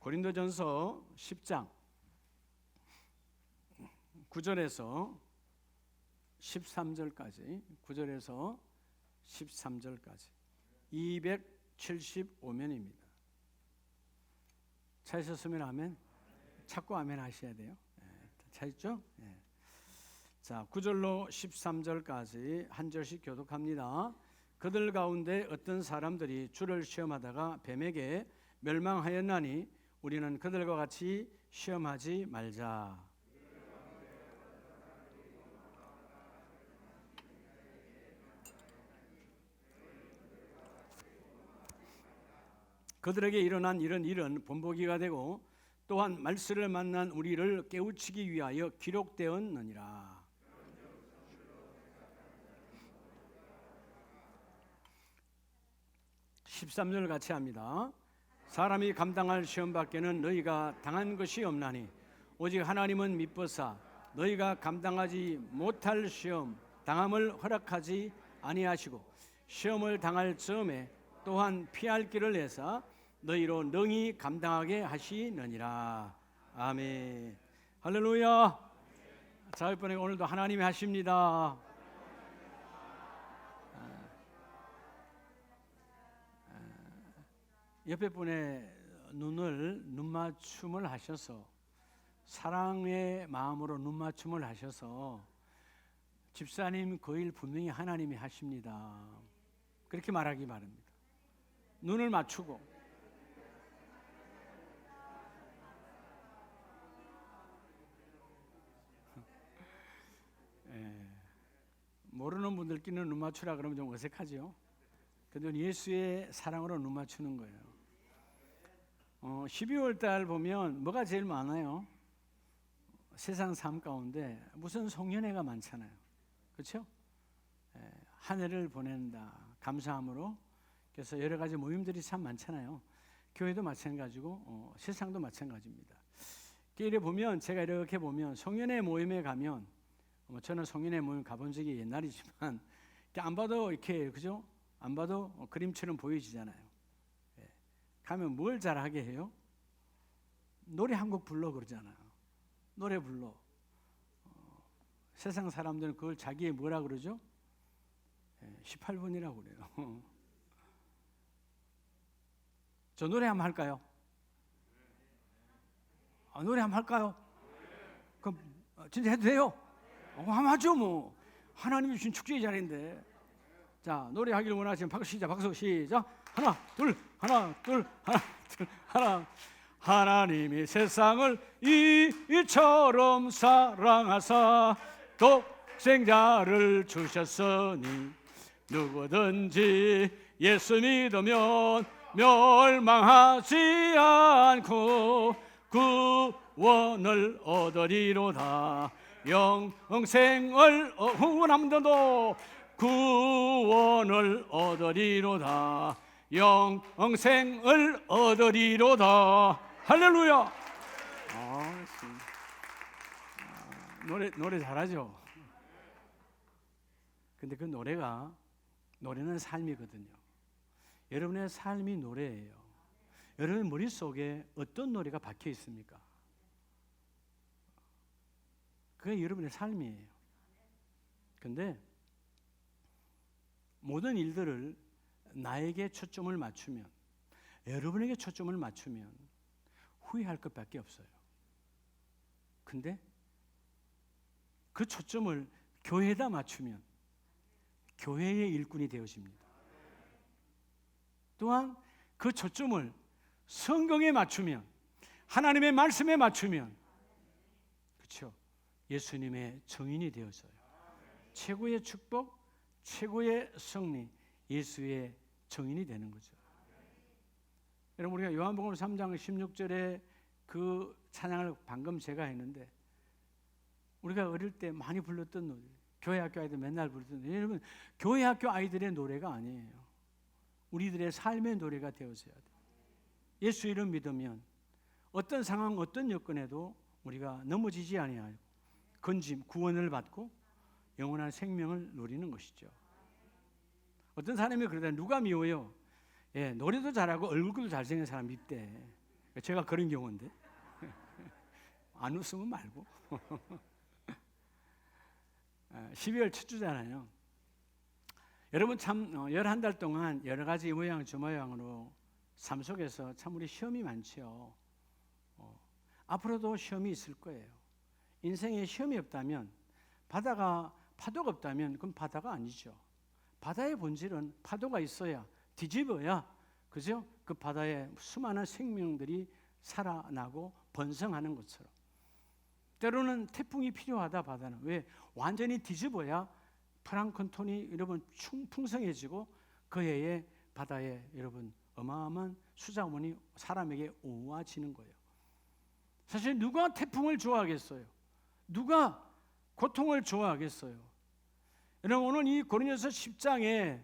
고린도전서 10장 9절에서 13절까지 9절에서 13절까지 275면입니다. 찾으셨으면 아멘. 찾고 아멘 하셔야 돼요. 찾았죠? 자, 9절로 13절까지 한 절씩 교독합니다. 그들 가운데 어떤 사람들이 주를 시험하다가 뱀에게 멸망하였나니 우리는 그들과 같이 시험하지 말자. 그들에게 일어난 이런 일은 본보기가 되고 또한 말씀을 만난 우리를 깨우치기 위하여 기록되었느니라. 13절 같이 합니다. 사람이 감당할 시험 밖에는 너희가 당한 것이 없나니 오직 하나님은 미쁘사 너희가 감당하지 못할 시험 당함을 허락하지 아니하시고 시험을 당할 즈음에 또한 피할 길을 내사 너희로 능히 감당하게 하시느니라. 아멘. 할렐루야. 자, 이번에 오늘도 하나님이 하십니다. 옆에 분의 눈맞춤을 하셔서 사랑의 마음으로 눈맞춤을 하셔서 집사님 그 일 분명히 하나님이 하십니다. 그렇게 말하기 바랍니다. 눈을 맞추고 모르는 분들끼리는 눈 맞추라 그러면 좀 어색하죠. 그런데 예수의 사랑으로 눈 맞추는 거예요. 12월 달 보면 뭐가 제일 많아요? 세상 삶 가운데 무슨 송년회가 많잖아요. 그렇죠? 한 해를 보낸다 감사함으로. 그래서 여러 가지 모임들이 참 많잖아요. 교회도 마찬가지고 세상도 마찬가지입니다. 이렇게 보면 제가 이렇게 보면 송년회 모임에 가면 저는 송년회 모임 가본 적이 옛날이지만 안 봐도 이렇게 그죠? 안 봐도 그림처럼 보여지잖아요. 가면 뭘 잘하게 해요? 노래 한 곡 불러 그러잖아요. 노래 불러. 세상 사람들은 그걸 자기의 뭐라 그러죠? 18분이라고 그래요. 저 노래 한번 할까요? 노래 한번 할까요? 그럼 진짜 해도 돼요? 한번 하죠 뭐. 하나님이 주신 축제의 자리인데. 자, 노래하기를 원하시면 박수 시작. 박수 시작. 하나 둘 하나 둘 하나 둘 하나. 하나님이 세상을 이처럼 사랑하사 독생자를 주셨으니 누구든지 예수 믿으면 멸망하지 않고 구원을 얻으리로다. 영생을 후원함도 구원을 얻으리로다. 영생을 얻으리로다. 할렐루야. 노래 잘하죠. 근데 그 노래는 삶이거든요. 여러분의 삶이 노래예요. 여러분 머릿속에 어떤 노래가 박혀 있습니까? 그게 여러분의 삶이에요. 근데 모든 일들을 나에게 초점을 맞추면, 여러분에게 초점을 맞추면 후회할 것밖에 없어요. 근데 그 초점을 교회에다 맞추면 교회의 일꾼이 되어집니다. 또한 그 초점을 성경에 맞추면, 하나님의 말씀에 맞추면, 그렇죠? 예수님의 증인이 되어서요. 최고의 축복, 최고의 승리, 예수의 증인이 되는 거죠. 여러분, 우리가 요한복음 3장 16절에 그 찬양을 방금 제가 했는데, 우리가 어릴 때 많이 불렀던 노래, 교회 학교 아이들 맨날 부르던 노래. 여러분, 교회 학교 아이들의 노래가 아니에요. 우리들의 삶의 노래가 되어져야 돼요. 예수 이름 믿으면 어떤 상황, 어떤 여건에도 우리가 넘어지지 아니하고 건짐, 구원을 받고 영원한 생명을 누리는 것이죠. 어떤 사람이 그러다 누가 미워요? 노래도 잘하고 얼굴도 잘생긴 사람 밉대. 제가 그런 경우인데 안 웃으면 말고 12월 첫 주잖아요. 여러분 참 11달 동안 여러 가지 이 모양 저 모양으로 삶 속에서 참 우리 시험이 많죠. 앞으로도 시험이 있을 거예요. 인생에 시험이 없다면 파도가 없다면 그건 바다가 아니죠. 바다의 본질은 파도가 있어야 뒤집어야 그죠? 그 바다에 수많은 생명들이 살아나고 번성하는 것처럼 때로는 태풍이 필요하다. 바다는 왜? 완전히 뒤집어야 플랑크톤이 여러분 풍성해지고 그 해에 바다에 여러분 어마어마한 수자원이 사람에게 오와지는 거예요. 사실 누가 태풍을 좋아하겠어요? 누가 고통을 좋아하겠어요? 여러분 오늘 이 고린도서 10장에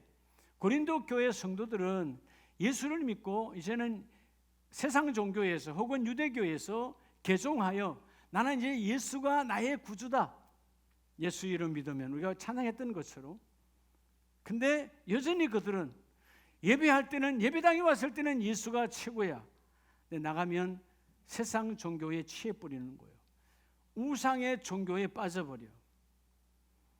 고린도 교회 성도들은 예수를 믿고 이제는 세상 종교에서 혹은 유대교에서 개종하여 나는 이제 예수가 나의 구주다. 예수 이름 믿으면 우리가 찬양했던 것처럼. 근데 여전히 그들은 예배할 때는 예배당에 왔을 때는 예수가 최고야. 근데 나가면 세상 종교에 취해 버리는 거예요. 우상의 종교에 빠져버려.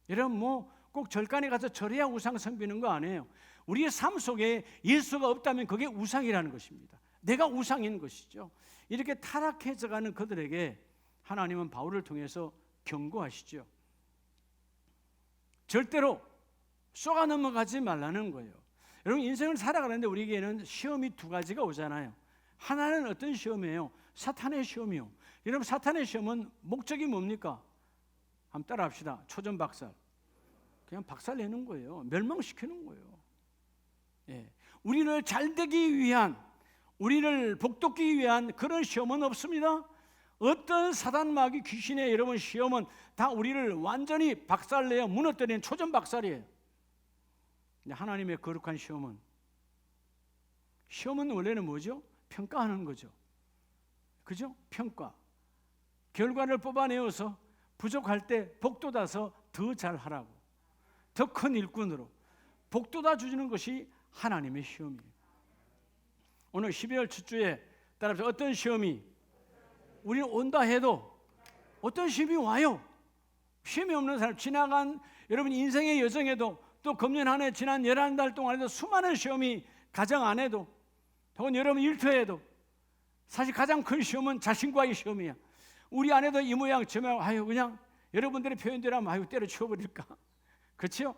여러분 꼭 절간에 가서 절해야 우상 섬기는 거 아니에요. 우리의 삶 속에 예수가 없다면 그게 우상이라는 것입니다. 내가 우상인 것이죠. 이렇게 타락해져가는 그들에게 하나님은 바울을 통해서 경고하시죠. 절대로 쏘가 넘어가지 말라는 거예요. 여러분 인생을 살아가는데 우리에게는 시험이 두 가지가 오잖아요. 하나는 어떤 시험이에요? 사탄의 시험이요. 여러분 사탄의 시험은 목적이 뭡니까? 한번 따라합시다. 초전박살. 그냥 박살내는 거예요. 멸망시키는 거예요. 예. 우리를 잘되기 위한, 우리를 복돋기 위한 그런 시험은 없습니다. 어떤 사단마귀 귀신의 여러분 시험은 다 우리를 완전히 박살내어 무너뜨리는 초전박살이에요. 하나님의 거룩한 시험은 원래는 뭐죠? 평가하는 거죠. 그죠? 평가. 결과를 뽑아내어서 부족할 때 복돋아서 더 잘하라고, 더 큰 일꾼으로 복돋아 주는 것이 하나님의 시험이에요. 오늘 12월 첫 주에 따라서 어떤 시험이 우리는 온다 해도 어떤 시험이 와요. 시험이 없는 사람, 지나간 여러분 인생의 여정에도 또 금년 한 해 지난 11달 동안에도 수많은 시험이 가정 안에도 혹은 여러분 일터에도 사실 가장 큰 시험은 자신과의 시험이야. 우리 안에도 이 모양 저 모양 그냥 여러분들의 표현대로 하면 때려치워버릴까? 그렇죠?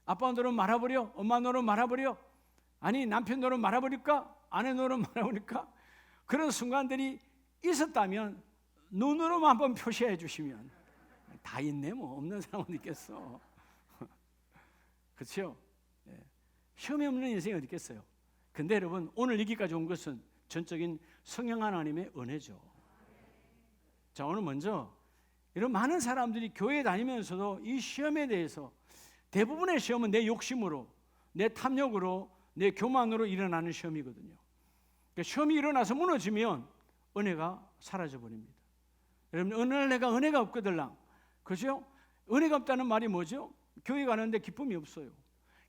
아빠 노릇 말아버려? 엄마 노릇 말아버려? 아니 남편 노릇 말아버릴까? 아내 노릇 말아버릴까? 그런 순간들이 있었다면 눈으로만 한번 표시해 주시면 다 있네 뭐 없는 사람은 있겠어. 그렇죠? 시험이 없는 인생이 어디 있겠어요? 근데 여러분 오늘 여기까지 온 것은 전적인 성령 하나님의 은혜죠. 자 오늘 먼저 여러분 많은 사람들이 교회 다니면서도 이 시험에 대해서 대부분의 시험은 내 욕심으로, 내 탐욕으로, 내 교만으로 일어나는 시험이거든요. 그러니까 시험이 일어나서 무너지면 은혜가 사라져 버립니다. 여러분 은혜가 없거들랑, 그죠? 은혜가 없다는 말이 뭐죠? 교회 가는데 기쁨이 없어요.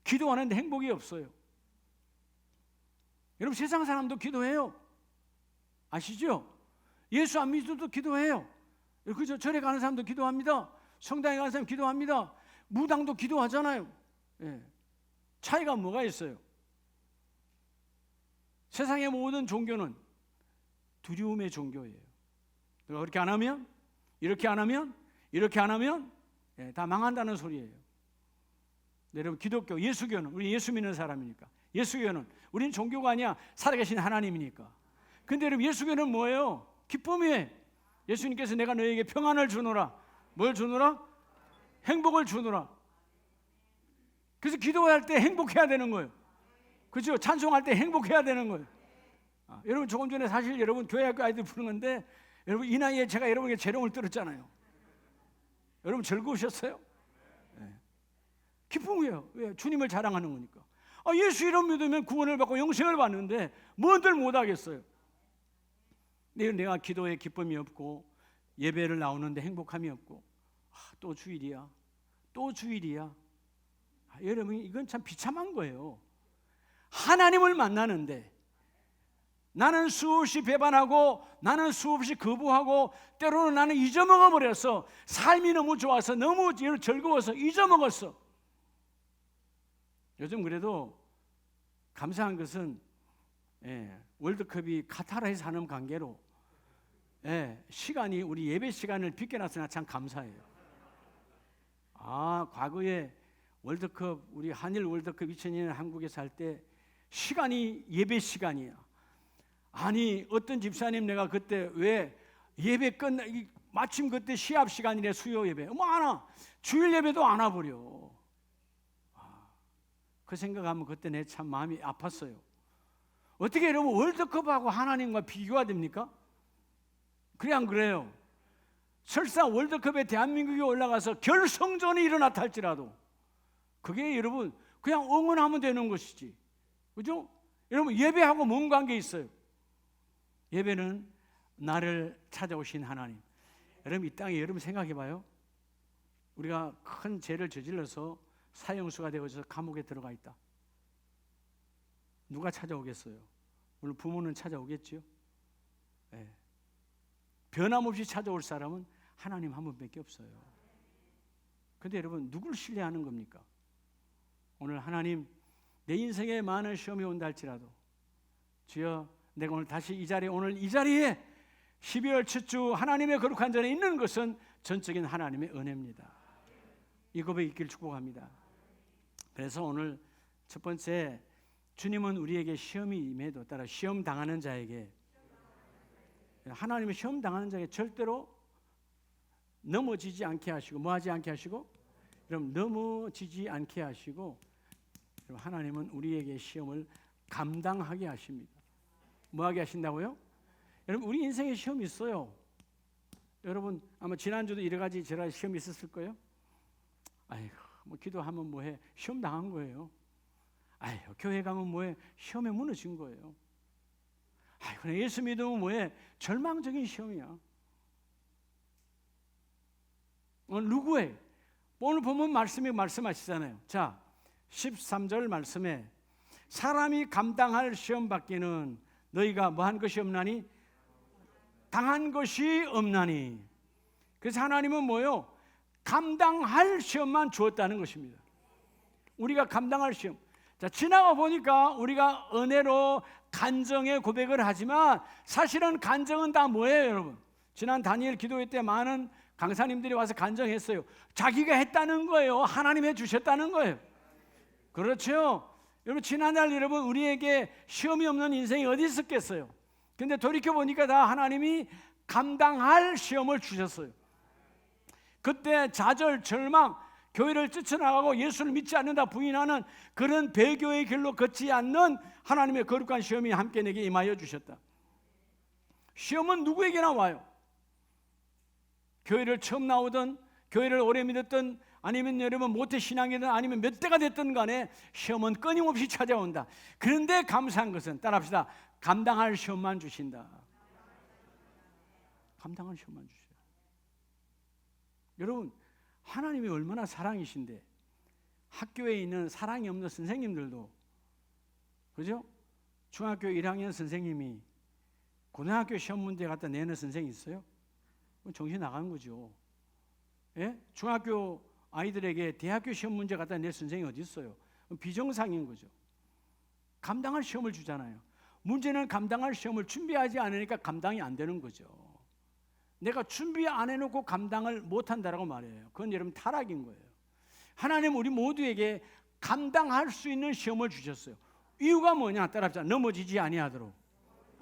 기도하는데 행복이 없어요. 여러분 세상 사람도 기도해요. 아시죠? 예수 안 믿어도 기도해요. 그죠? 절에 가는 사람도 기도합니다. 성당에 가는 사람 기도합니다. 무당도 기도하잖아요. 예. 차이가 뭐가 있어요? 세상의 모든 종교는 두려움의 종교예요. 그렇게 안 하면, 이렇게 안 하면, 이렇게 안 하면 다 망한다는 소리예요. 여러분 기독교, 예수교는 우리 예수 믿는 사람이니까. 예수교는 우리는 종교가 아니야. 살아계신 하나님이니까. 근데 여러분 예수교는 뭐예요? 기쁨이에요. 예수님께서 내가 너에게 평안을 주노라. 뭘 주노라? 행복을 주노라. 그래서 기도할 때 행복해야 되는 거예요. 그렇죠? 찬송할 때 행복해야 되는 거예요. 여러분 조금 전에 사실 여러분 교회학교 아이들 부르는 건데 여러분 이 나이에 제가 여러분에게 재롱을 들었잖아요. 여러분 즐거우셨어요? 네. 기쁨이에요. 왜? 주님을 자랑하는 거니까. 예수 이름 믿으면 구원을 받고 영생을 받는데 뭔들 못하겠어요. 내가 기도에 기쁨이 없고 예배를 나오는데 행복함이 없고 또 주일이야. 또 주일이야. 여러분 이건 참 비참한 거예요. 하나님을 만나는데 나는 수없이 배반하고 나는 수없이 거부하고 때로는 나는 잊어먹어 버렸어. 삶이 너무 좋아서 너무 즐거워서 잊어먹었어. 요즘 그래도 감사한 것은 월드컵이 카타르에서 하는 관계로 시간이 우리 예배 시간을 비껴놨으나 참 감사해요. 과거에 월드컵, 우리 한일 월드컵 2002년 한국에서 할 때 시간이 예배 시간이야. 아니 어떤 집사님, 내가 그때 왜 예배 마침 그때 시합 시간이래, 수요 예배 안 와. 주일 예배도 안 와버려. 그 생각하면 그때 내 참 마음이 아팠어요. 어떻게 여러분 월드컵하고 하나님과 비교가 됩니까? 그래 안 그래요? 설사 월드컵에 대한민국이 올라가서 결승전이 일어났다 할지라도 그게 여러분 그냥 응원하면 되는 것이지, 그죠? 여러분 예배하고 뭔 관계 있어요? 예배는 나를 찾아오신 하나님. 여러분 이 땅에 여러분 생각해 봐요. 우리가 큰 죄를 저질러서 사형수가 되어서 감옥에 들어가 있다. 누가 찾아오겠어요? 물론 부모는 찾아오겠죠. 변함없이 찾아올 사람은 하나님 한 분밖에 없어요. 그런데 여러분 누굴 신뢰하는 겁니까? 오늘 하나님, 내 인생에 많은 시험이 온다 할지라도 주여, 내가 오늘 다시 이 자리에 12월 첫 주 하나님의 거룩한 자리에 있는 것은 전적인 하나님의 은혜입니다. 이 고백 있기를 축복합니다. 그래서 오늘 첫 번째, 주님은 우리에게 시험이 임해도 따라 시험 당하는 자에게, 하나님의 시험 당하는 자에게 절대로 넘어지지 않게 하시고, 뭐하지 않게 하시고, 그럼 넘어지지 않게 하시고, 하나님은 우리에게 시험을 감당하게 하십니다. 뭐하게 하신다고요? 여러분 우리 인생에 시험이 있어요. 여러분 아마 지난주도 여러 가지 시험이 있었을 거예요. 아이고 뭐 기도하면 뭐해, 시험 당한 거예요. 아이고 교회 가면 뭐해, 시험에 무너진 거예요. 아이고 예수 믿으면 뭐해, 절망적인 시험이야. 누구의? 오늘 보면 말씀이 말씀하시잖아요. 자 13절 말씀에 사람이 감당할 시험 받기는 너희가 뭐한 것이 없나니? 당한 것이 없나니. 그래서 하나님은 뭐요? 감당할 시험만 주었다는 것입니다. 우리가 감당할 시험. 자, 지나가 보니까 우리가 은혜로 간정의 고백을 하지만 사실은 간정은 다 뭐예요, 여러분? 지난 다니엘 기도회 때 많은 강사님들이 와서 간정했어요. 자기가 했다는 거예요. 하나님 해주셨다는 거예요. 그렇죠? 여러분 지난날 여러분 우리에게 시험이 없는 인생이 어디 있었겠어요? 근데 돌이켜보니까 다 하나님이 감당할 시험을 주셨어요. 그때 좌절, 절망, 교회를 쫓아나가고 예수를 믿지 않는다 부인하는 그런 배교의 길로 걷지 않는 하나님의 거룩한 시험이 함께 내게 임하여 주셨다. 시험은 누구에게나 와요. 교회를 처음 나오든 교회를 오래 믿었던, 아니면 여러분 모태신앙이든 아니면 몇 대가 됐든 간에 시험은 끊임없이 찾아온다. 그런데 감사한 것은, 따라합시다, 감당할 시험만 주신다. 감당할 시험만 주셔요. 여러분 하나님이 얼마나 사랑이신데, 학교에 있는 사랑이 없는 선생님들도, 그죠? 중학교 1학년 선생님이 고등학교 시험 문제 갖다 내는 선생이 있어요? 정신 나간 거죠. 예? 중학교 아이들에게 대학교 시험 문제 갖다 낼 선생이 어디 있어요? 비정상인 거죠. 감당할 시험을 주잖아요. 문제는 감당할 시험을 준비하지 않으니까 감당이 안 되는 거죠. 내가 준비 안 해놓고 감당을 못한다라고 말해요. 그건 여러분 타락인 거예요. 하나님 우리 모두에게 감당할 수 있는 시험을 주셨어요. 이유가 뭐냐? 따라합시다. 넘어지지 아니하도록.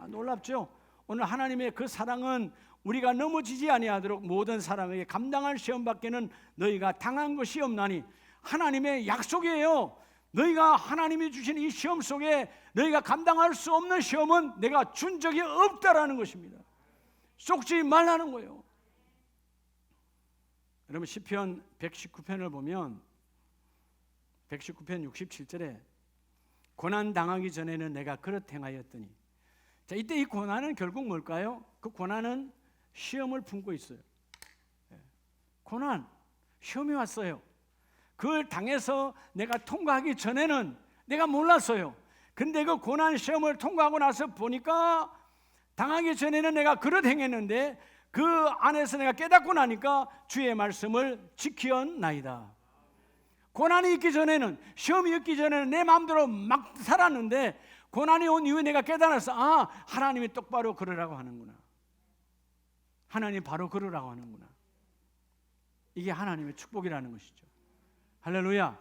놀랍죠? 오늘 하나님의 그 사랑은 우리가 넘어지지 아니하도록 모든 사람에게 감당할 시험 밖에는 너희가 당한 것이 없나니. 하나님의 약속이에요. 너희가 하나님이 주신 이 시험 속에 너희가 감당할 수 없는 시험은 내가 준 적이 없다라는 것입니다. 속지 말라는 거예요. 여러분 시편 119편을 보면 119편 67절에 고난 당하기 전에는 내가 그릇 행하였더니, 자 이때 이 고난은 결국 뭘까요? 그 고난은 시험을 품고 있어요. 고난, 시험이 왔어요. 그걸 당해서 내가 통과하기 전에는 내가 몰랐어요. 근데 그 고난 시험을 통과하고 나서 보니까 당하기 전에는 내가 그릇 행했는데 그 안에서 내가 깨닫고 나니까 주의 말씀을 지키었나이다. 고난이 있기 전에는, 시험이 있기 전에는 내 마음대로 막 살았는데 고난이 온 이후에 내가 깨달았어. 아, 하나님이 똑바로 걸으라고 하는구나. 하나님 바로 걸으라고 하는구나. 이게 하나님의 축복이라는 것이죠. 할렐루야.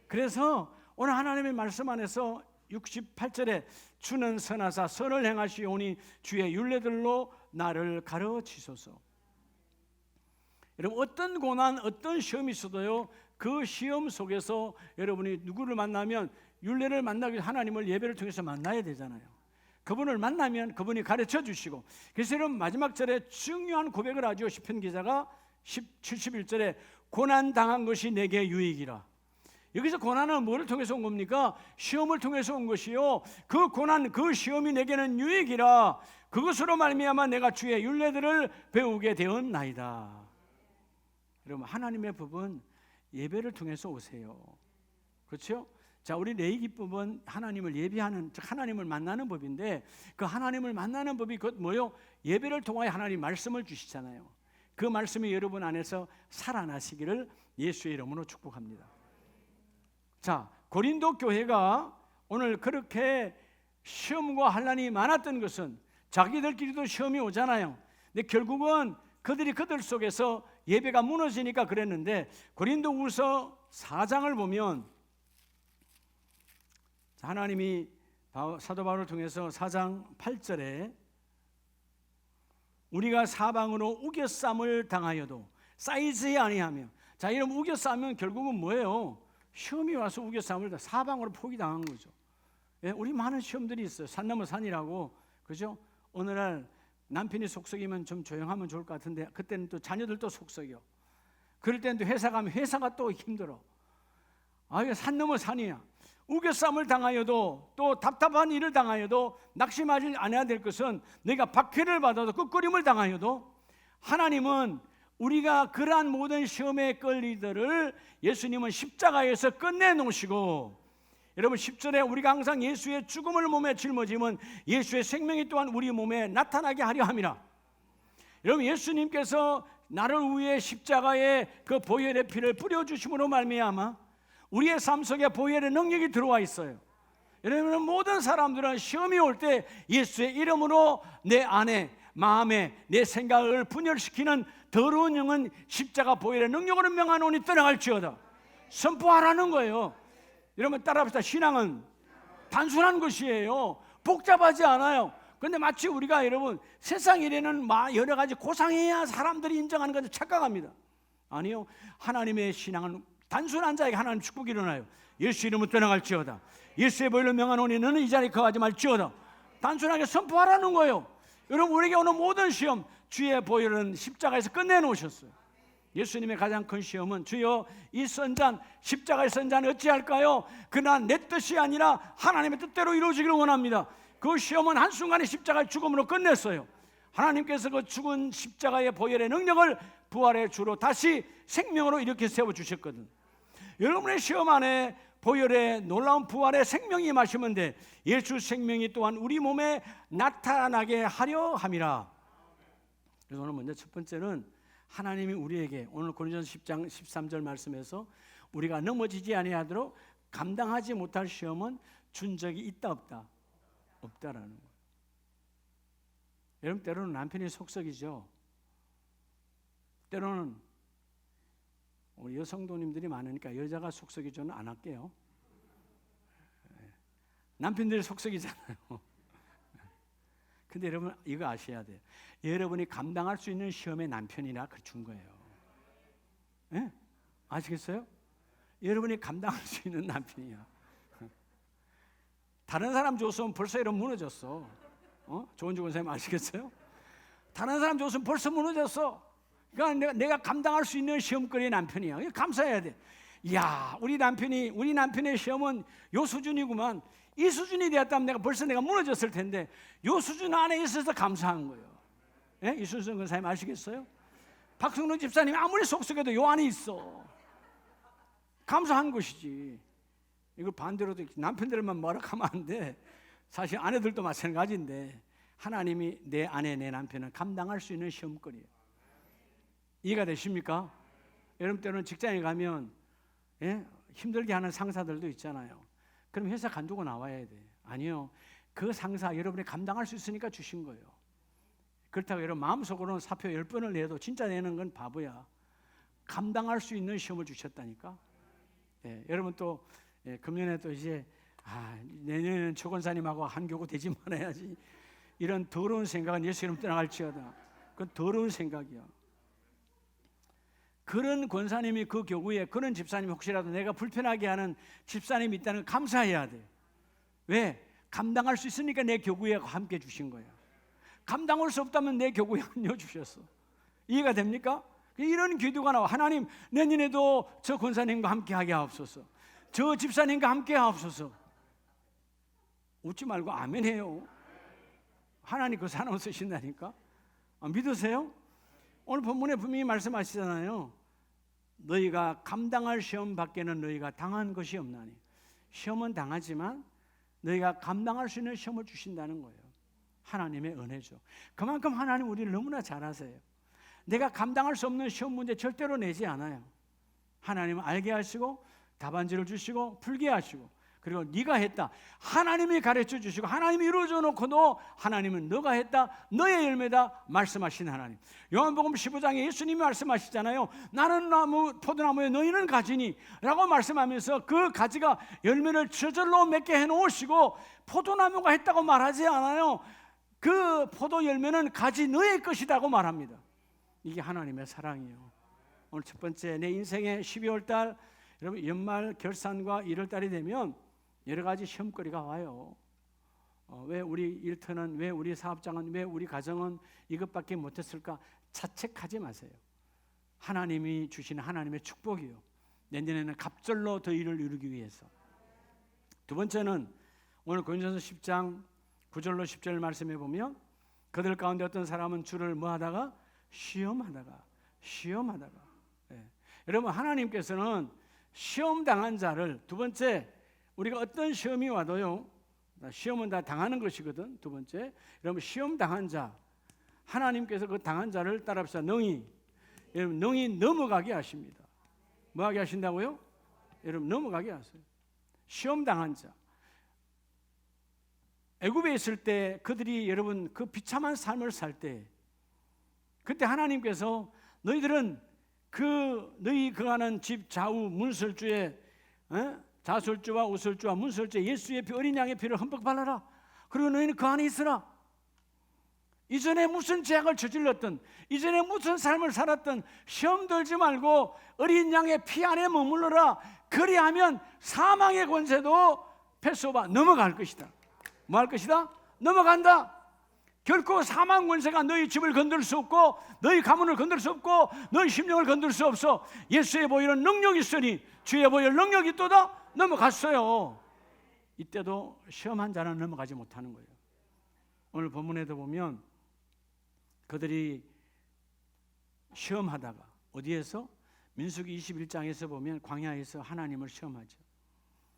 그래서 오늘 하나님의 말씀 안에서 68절에 주는 선하사 선을 행하시오니 주의 율례들로 나를 가르치소서. 여러분, 어떤 고난, 어떤 시험이 있어도요, 그 시험 속에서 여러분이 누구를 만나면 율례를 만나기 위해 하나님을 예배를 통해서 만나야 되잖아요. 그분을 만나면 그분이 가르쳐 주시고, 그래서 여러분 마지막 절에 중요한 고백을 하죠. 시편 기자가 71절에 고난 당한 것이 내게 유익이라. 여기서 고난은 뭐를 통해서 온 겁니까? 시험을 통해서 온 것이요, 그 고난, 그 시험이 내게는 유익이라. 그것으로 말미암아 내가 주의 율례들을 배우게 되었나이다. 여러분, 하나님의 법은 예배를 통해서 오세요. 그렇죠? 자, 우리 레위기법은 하나님을 예배하는, 즉 하나님을 만나는 법인데, 그 하나님을 만나는 법이 곧 뭐요? 예배를 통하여 하나님 말씀을 주시잖아요. 그 말씀이 여러분 안에서 살아나시기를 예수의 이름으로 축복합니다. 자, 고린도 교회가 오늘 그렇게 시험과 환난이 많았던 것은, 자기들끼리도 시험이 오잖아요. 근데 결국은 그들이 그들 속에서 예배가 무너지니까 그랬는데, 고린도후서 4장을 보면 하나님이 사도 바울을 통해서 4장 8절에 우리가 사방으로 우겨쌈을 당하여도 쌓이지 아니하며. 자, 이런 우겨쌈은 결국은 뭐예요? 시험이 와서 우겨쌈을 사방으로 포기당한 거죠. 예, 우리 많은 시험들이 있어요. 산 넘어 산이라고, 그죠? 오늘날 남편이 속썩이면 좀 조용하면 좋을 것 같은데, 그때는 또 자녀들도 속썩여. 그럴 때는 또 회사 가면 회사가 또 힘들어. 아, 이게 산 넘어 산이야. 우겨쌈을 당하여도, 또 답답한 일을 당하여도 낙심하지 않아야 될 것은, 내가 박해를 받아도 끄끄림을 당하여도 하나님은 우리가 그러한 모든 시험에 끌리들을 예수님은 십자가에서 끝내놓으시고, 여러분 10절에 우리가 항상 예수의 죽음을 몸에 짊어지면 예수의 생명이 또한 우리 몸에 나타나게 하려 함이라. 여러분, 예수님께서 나를 위해 십자가에 그 보혈의 피를 뿌려주심으로 말미암아 우리의 삶 속에 보혈의 능력이 들어와 있어요. 여러분, 모든 사람들은 시험이 올 때 예수의 이름으로 내 안에, 마음에, 내 생각을 분열시키는 더러운 영은 십자가 보혈의 능력으로 명하노니 떠나갈지어다. 선포하라는 거예요. 여러분 따라합시다. 신앙은 단순한 것이에요. 복잡하지 않아요. 그런데 마치 우리가 여러분 세상 일에는 여러 가지 고상해야 사람들이 인정하는 것을 착각합니다. 아니요, 하나님의 신앙은 단순한 자에게 하나님 축복이 일어나요. 예수 이름으로 떠나갈지어다. 예수의 보혈로 명하노니 너는 이 자리에 거하지 말지어다. 단순하게 선포하라는 거예요. 여러분, 우리에게 오는 모든 시험, 주의 보혈은 십자가에서 끝내놓으셨어요. 예수님의 가장 큰 시험은, 주여 이 선잔, 십자가의 선잔 어찌할까요? 그러나 내 뜻이 아니라 하나님의 뜻대로 이루어지기를 원합니다. 그 시험은 한순간에 십자가의 죽음으로 끝냈어요. 하나님께서 그 죽은 십자가의 보혈의 능력을 부활의 주로 다시 생명으로 이렇게 세워주셨거든. 여러분의 시험 안에 보혈의 놀라운 부활의 생명이 임하시면 돼. 예수 생명이 또한 우리 몸에 나타나게 하려 함이라. 그래서 오늘 먼저 첫 번째는 하나님이 우리에게, 오늘 고린도전서 10장 13절 말씀에서 우리가 넘어지지 아니하도록 감당하지 못할 시험은 준 적이 있다 없다? 없다라는 거예요. 여러분, 때로는 남편이 속썩이죠. 때로는 우리 여성도님들이 많으니까 여자가 속썩이지는 안 할게요. 남편들이 속썩이잖아요. 근데 여러분 이거 아셔야 돼요. 여러분이 감당할 수 있는 시험의 남편이나 준 거예요. 네? 아시겠어요? 여러분이 감당할 수 있는 남편이야. 다른 사람 줬으면 벌써 이런 무너졌어. 조은주 권사님 아시겠어요? 다른 사람 줬으면 벌써 무너졌어. 그러니까 내가 감당할 수 있는 시험거리의 남편이야. 감사해야 돼. 이야, 우리 남편의 시험은 요 수준이구만. 이 수준이 되었다면 내가 무너졌을 텐데 요 수준 안에 있어서 감사한 거예요. 예? 이순선 권사님 아시겠어요? 박성론 집사님이 아무리 속썩여도 요 안에 있어. 감사한 것이지. 이걸 반대로도 남편들만 뭐라 하면 안 돼. 사실 아내들도 마찬가지인데 하나님이 내 아내, 내 남편은 감당할 수 있는 시험거리예요. 이해가 되십니까? 여러분 때는 직장에 가면 힘들게 하는 상사들도 있잖아요. 그럼 회사 간두고 나와야 돼. 아니요. 그 상사 여러분이 감당할 수 있으니까 주신 거예요. 그렇다고 여러분 마음속으로는 사표 10번을 내도 진짜 내는 건 바보야. 감당할 수 있는 시험을 주셨다니까. 여러분 또 금년에 또 이제 내년에는 최 권사님하고 한교구 되지 말아야지. 이런 더러운 생각은 예수 이름 떠나갈지어다. 그건 더러운 생각이야. 그런 권사님이 그 교구에 그런 집사님이 혹시라도 내가 불편하게 하는 집사님이 있다는 걸 감사해야 돼. 왜? 감당할 수 있으니까 내 교구에 함께 주신 거야. 감당할 수 없다면 내 교구에 안 넣어주셨어. 이해가 됩니까? 이런 기도가 나와. 하나님 내년에도 저 권사님과 함께 하게 하옵소서. 저 집사님과 함께 하옵소서. 웃지 말고 아멘 해요. 하나님 그 사람 쓰신다니까. 믿으세요? 오늘 본문에 분명히 말씀하시잖아요. 너희가 감당할 시험 밖에는 너희가 당한 것이 없나니. 시험은 당하지만 너희가 감당할 수 있는 시험을 주신다는 거예요. 하나님의 은혜죠. 그만큼 하나님 우리를 너무나 잘 아세요. 내가 감당할 수 없는 시험 문제 절대로 내지 않아요. 하나님은 알게 하시고 답안지를 주시고 풀게 하시고, 그리고 네가 했다 하나님이 가르쳐 주시고 하나님이 이루어져 놓고도 하나님은 너가 했다 너의 열매다 말씀하신 하나님. 요한복음 15장에 예수님이 말씀하시잖아요. 나는 포도나무에 너희는 가지니 라고 말씀하면서 그 가지가 열매를 저절로 맺게 해놓으시고 포도나무가 했다고 말하지 않아요. 그 포도 열매는 가지 너의 것이라고 말합니다. 이게 하나님의 사랑이에요. 오늘 첫 번째, 내 인생의 12월달, 여러분 연말 결산과 1월달이 되면 여러 가지 시험거리가 와요. 왜 우리 일터는, 왜 우리 사업장은, 왜 우리 가정은 이것밖에 못했을까? 자책하지 마세요. 하나님이 주시는 하나님의 축복이요. 내년에는 갑절로 더 일을 이루기 위해서. 두 번째는 오늘 고린도전서 10장 9절로 10절 말씀해 보면 그들 가운데 어떤 사람은 주를 뭐하다가 시험하다가. 여러분 하나님께서는 시험당한 자를, 두 번째 우리가 어떤 시험이 와도요, 시험은 다 당하는 것이거든. 두 번째, 여러분 시험 당한 자, 하나님께서 그 당한 자를 따라합시다. 여러분 능히 넘어가게 하십니다. 뭐하게 하신다고요? 여러분 넘어가게 하세요. 시험 당한 자. 애굽에 있을 때 그들이 여러분 그 비참한 삶을 살 때, 그때 하나님께서 너희들은 너희 거하는 집 좌우 문설주에 자설주와 우설주와 문설주에 예수의 피, 어린 양의 피를 흠뻑 발라라. 그리고 너희는 그 안에 있으라. 이전에 무슨 죄악을 저질렀던, 이전에 무슨 삶을 살았던 시험 들지 말고 어린 양의 피 안에 머물러라. 그리하면 사망의 권세도 패스오바 넘어갈 것이다. 뭐 할 것이다? 넘어간다. 결코 사망 권세가 너희 집을 건들 수 없고 너희 가문을 건들 수 없고 너희 심령을 건들 수 없어. 예수의 보혈은 능력이 있으니 주의 보혈 능력이 있도다. 넘어갔어요. 이때도 시험한 자는 넘어가지 못하는 거예요. 오늘 본문에도 보면 그들이 시험하다가 어디에서? 민수기 21장에서 보면 광야에서 하나님을 시험하죠.